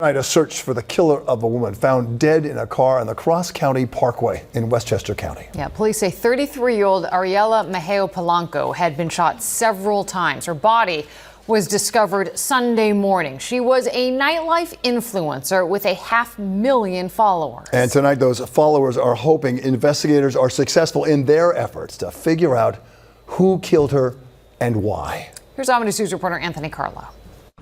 Tonight, a search for the killer of a woman found dead in a car on the Cross County Parkway in Westchester County. Yeah, police say 33-year-old Ariela Mejia Polanco had been shot several times. Her body was discovered Sunday morning. She was a nightlife influencer with 500,000 followers. And tonight, those followers are hoping investigators are successful in their efforts to figure out who killed her and why. Here's Omni News reporter Anthony Carlo.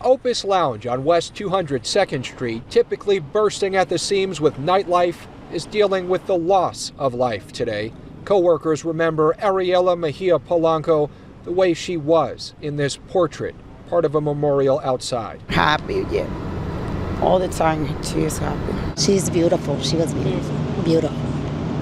Opus Lounge on West 202nd Street, typically bursting at the seams with nightlife, is dealing with the loss of life today. Co-workers remember Ariela Mejia Polanco the way she was in this portrait, part of a memorial outside. Happy, yeah. All the time, she is happy. She's beautiful. She was beautiful. Beautiful.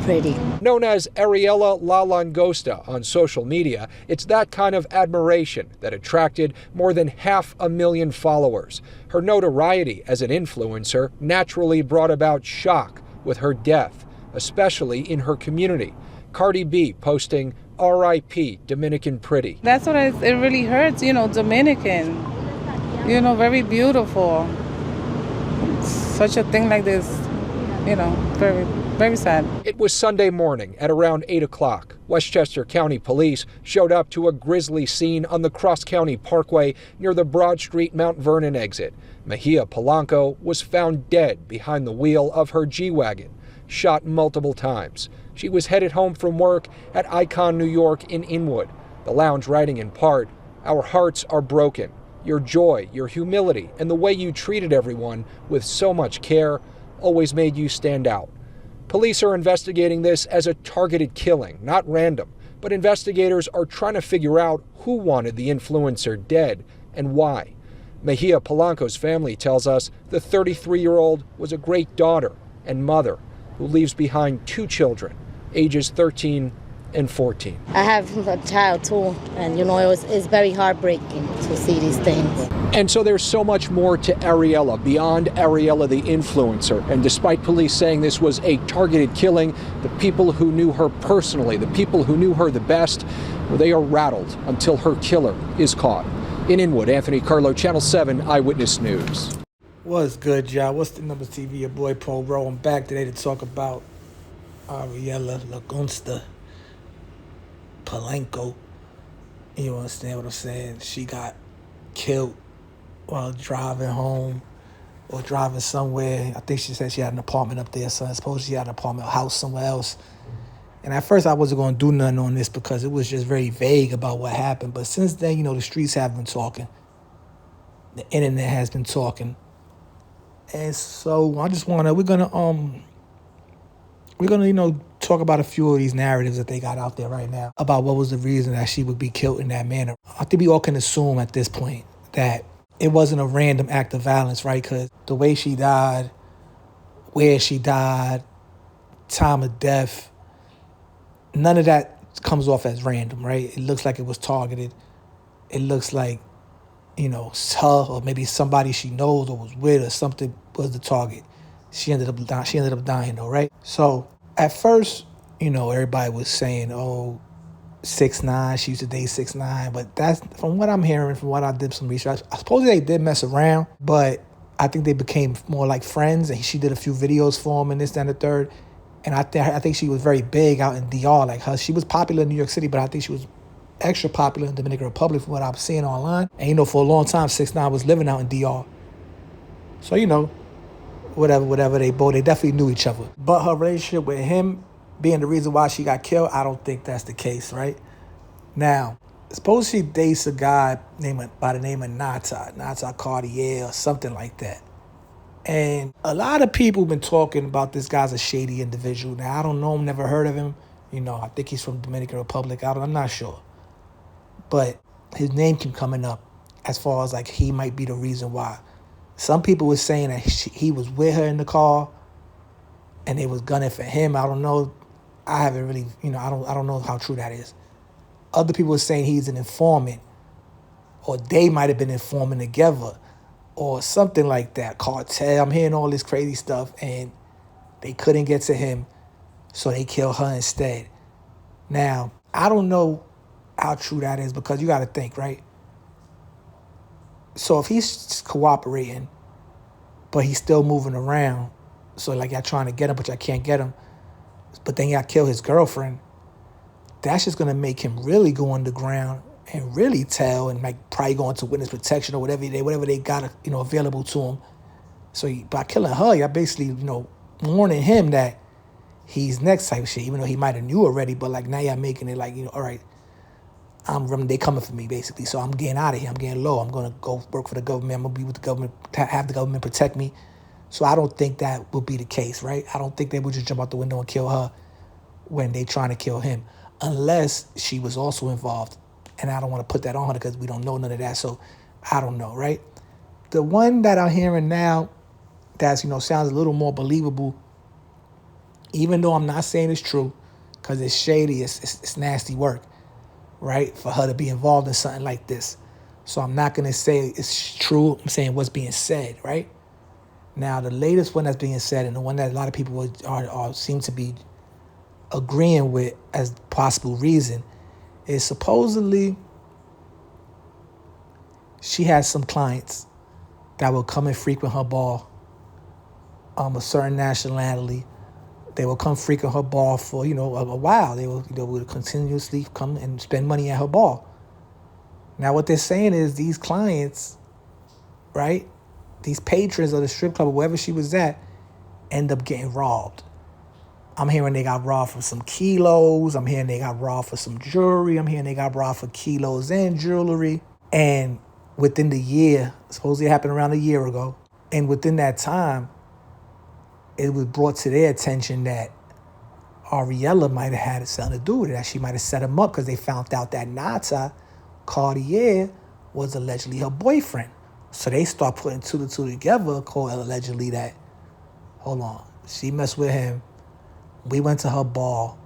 Pretty. Known as Ariela La Langosta on social media, it's that kind of admiration that attracted more than 500,000 followers. Her notoriety as an influencer naturally brought about shock with her death, especially in her community. Cardi B posting R.I.P. Dominican Pretty. That's what it really hurts, Dominican. Very beautiful. Such a thing like this, very, very sad. It was Sunday morning at around 8 o'clock. Westchester County Police showed up to a grisly scene on the Cross County Parkway near the Broad Street Mount Vernon exit. Mejia Polanco was found dead behind the wheel of her G-Wagon, shot multiple times. She was headed home from work at Icon, New York in Inwood. The Lounge writing in part, "Our hearts are broken. Your joy, your humility, and the way you treated everyone with so much care always made you stand out." Police are investigating this as a targeted killing, not random, but investigators are trying to figure out who wanted the influencer dead and why. Mejia Polanco's family tells us the 33-year-old was a great daughter and mother who leaves behind 2 children, ages 13 and 14. I have a child too, and it's very heartbreaking to see these things. And so there's so much more to Ariela, beyond Ariela the influencer. And despite police saying this was a targeted killing, the people who knew her personally, the people who knew her the best, well, they are rattled until her killer is caught. In Inwood, Anthony Carlo, Channel 7 Eyewitness News. What's good, y'all? What's the numbers TV? Your boy Pro Bro. I'm back today to talk about Ariela Lagunsta Polanco. You understand what I'm saying? She got killed while driving home or driving somewhere. I think she said she had an apartment up there, so I suppose she had an apartment, a house somewhere else. And at first I wasn't going to do nothing on this because it was just very vague about what happened. But since then, the streets have been talking. The internet has been talking. And so I just we're gonna talk about a few of these narratives that they got out there right now about what was the reason that she would be killed in that manner. I think we all can assume at this point that it wasn't a random act of violence, right? Because the way she died, where she died, time of death, none of that comes off as random, right? It looks like it was targeted. It looks like, her or maybe somebody she knows or was with or something was the target. She ended up dying though, right? So at first, everybody was saying, 6ix9ine, she used to date 6ix9ine, but that's from what I'm hearing, from what I did some research. I suppose they did mess around, but I think they became more like friends, and she did a few videos for him and this, that, and the third. And I think she was very big out in DR. Like she was popular in New York City, but I think she was extra popular in the Dominican Republic from what I'm seeing online. And for a long time, 6ix9ine was living out in DR. So whatever they definitely knew each other. But her relationship with him being the reason why she got killed, I don't think that's the case, right? Now, suppose she dates a guy by the name of Nata Cartier or something like that. And a lot of people have been talking about this guy's a shady individual. Now, I don't know him, never heard of him. I think he's from Dominican Republic. I'm not sure. But his name kept coming up as far as like he might be the reason why. Some people were saying that he was with her in the car and they was gunning for him. I don't know. I haven't really, I don't know how true that is. Other people were saying he's an informant, or they might have been informing together or something like that. Cartel. I'm hearing all this crazy stuff and they couldn't get to him, so they killed her instead. Now, I don't know how true that is because you got to think, right? So if he's cooperating, but he's still moving around. So like y'all trying to get him, but y'all can't get him. But then y'all kill his girlfriend. That's just gonna make him really go underground and really tell, and like probably go into witness protection or whatever they got, available to him. So by killing her, y'all basically, warning him that he's next type of shit, even though he might have knew already. But like now y'all making it like, all right, they coming for me basically. So I'm getting out of here. I'm getting low. I'm gonna go work for the government. I'm gonna be with the government, have the government protect me. So I don't think that would be the case, right? I don't think they would just jump out the window and kill her when they trying to kill him, unless she was also involved. And I don't want to put that on her because we don't know none of that. So I don't know, right? The one that I'm hearing now that's, sounds a little more believable, even though I'm not saying it's true, because it's shady, it's nasty work, right? For her to be involved in something like this. So I'm not going to say it's true. I'm saying what's being said, right? Now, the latest one that's being said, and the one that a lot of people seem to be agreeing with as possible reason, is supposedly she has some clients that will come and frequent her bar, a certain nationality. They will come frequent her bar for, a while. They will continuously come and spend money at her bar. Now, what they're saying is these clients, right, these patrons of the strip club or wherever she was at, end up getting robbed. I'm hearing they got robbed for some kilos. I'm hearing they got robbed for some jewelry. I'm hearing they got robbed for kilos and jewelry. And within the year, supposedly it happened around a year ago, and within that time, it was brought to their attention that Ariella might have had something to do with it, that she might have set him up because they found out that Nata Cartier was allegedly her boyfriend. So they start putting two to two together, called allegedly that, hold on, she messed with him. We went to her bar.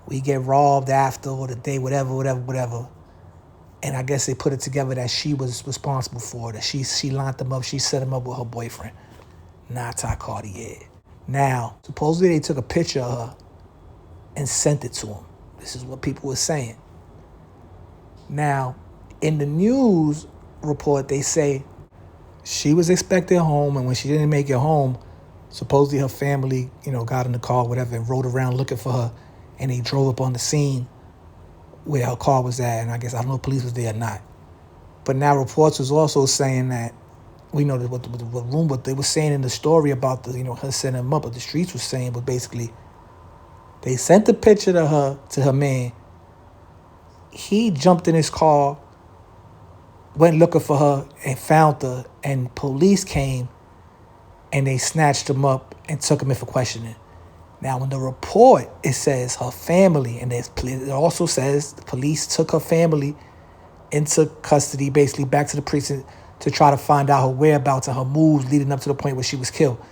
We get robbed after or the day, whatever. And I guess they put it together that she was responsible for it, that she lined them up, she set him up with her boyfriend, Nata Cartier. Now, supposedly they took a picture of her and sent it to him. This is what people were saying. Now, in the news report, they say she was expected home, and when she didn't make it home, supposedly her family, got in the car, whatever, and rode around looking for her, and they drove up on the scene where her car was at, and I guess, I don't know if police was there or not. But now reports was also saying that, we know what they were saying in the story about her setting him up, but the streets was saying, but basically, they sent the picture to her man. He jumped in his car, went looking for her, and found her, and police came, and they snatched him up and took him in for questioning. Now, in the report, it says her family, and it also says the police took her family into custody, basically back to the precinct to try to find out her whereabouts and her moves leading up to the point where she was killed.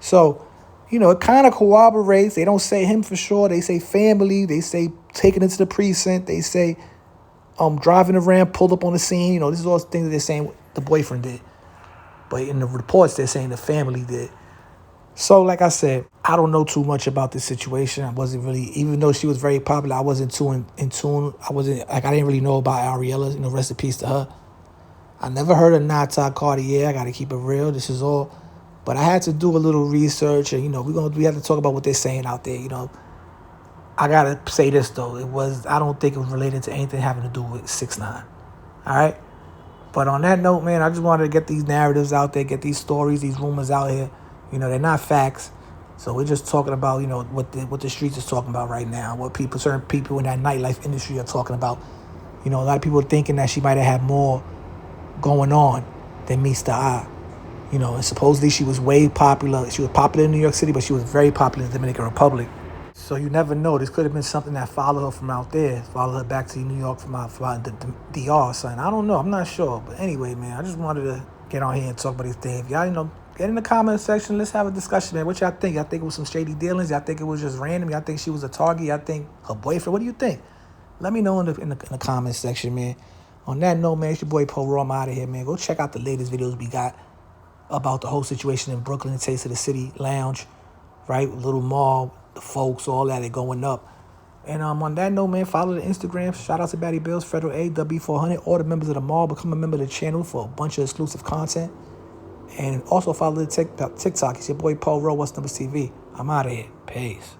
So, it kind of corroborates. They don't say him for sure. They say family. They say taken into the precinct. They say driving around, pulled up on the scene. This is all things that they're saying the boyfriend did. But in the reports, they're saying the family did. So, like I said, I don't know too much about this situation. I wasn't really, even though she was very popular, I wasn't too in tune. I didn't really know about Ariella. Rest in peace to her. I never heard of Nata Cartier. I got to keep it real. This is all. But I had to do a little research, and, we have to talk about what they're saying out there, I got to say this, though. I don't think it was related to anything having to do with 6ix9ine. All right? But on that note, man, I just wanted to get these narratives out there, get these stories, these rumors out here. They're not facts. So we're just talking about, what the streets is talking about right now, what certain people in that nightlife industry are talking about. A lot of people are thinking that she might have had more going on than meets the eye. And supposedly she was way popular. She was popular in New York City, but she was very popular in the Dominican Republic. So you never know. This could have been something that followed her from out there, followed her back to New York from the DR or something. I don't know. I'm not sure. But anyway, man, I just wanted to get on here and talk about this thing. If y'all, get in the comment section. Let's have a discussion, man. What y'all think? Y'all think it was some shady dealings? Y'all think it was just random? Y'all think she was a target? Y'all think her boyfriend? What do you think? Let me know in the comment section, man. On that note, man, it's your boy Poe Raw. I'm out of here, man. Go check out the latest videos we got about the whole situation in Brooklyn, the Taste of the City Lounge, right? Little Mobb, the folks, all that, going up. And on that note, man, follow the Instagram. Shout out to Batty Bills, Federal AW400. All the members of the Mobb, become a member of the channel for a bunch of exclusive content. And also follow the TikTok. It's your boy Paul Rowe, WhatsTheNumbers TV. I'm out of here. Peace.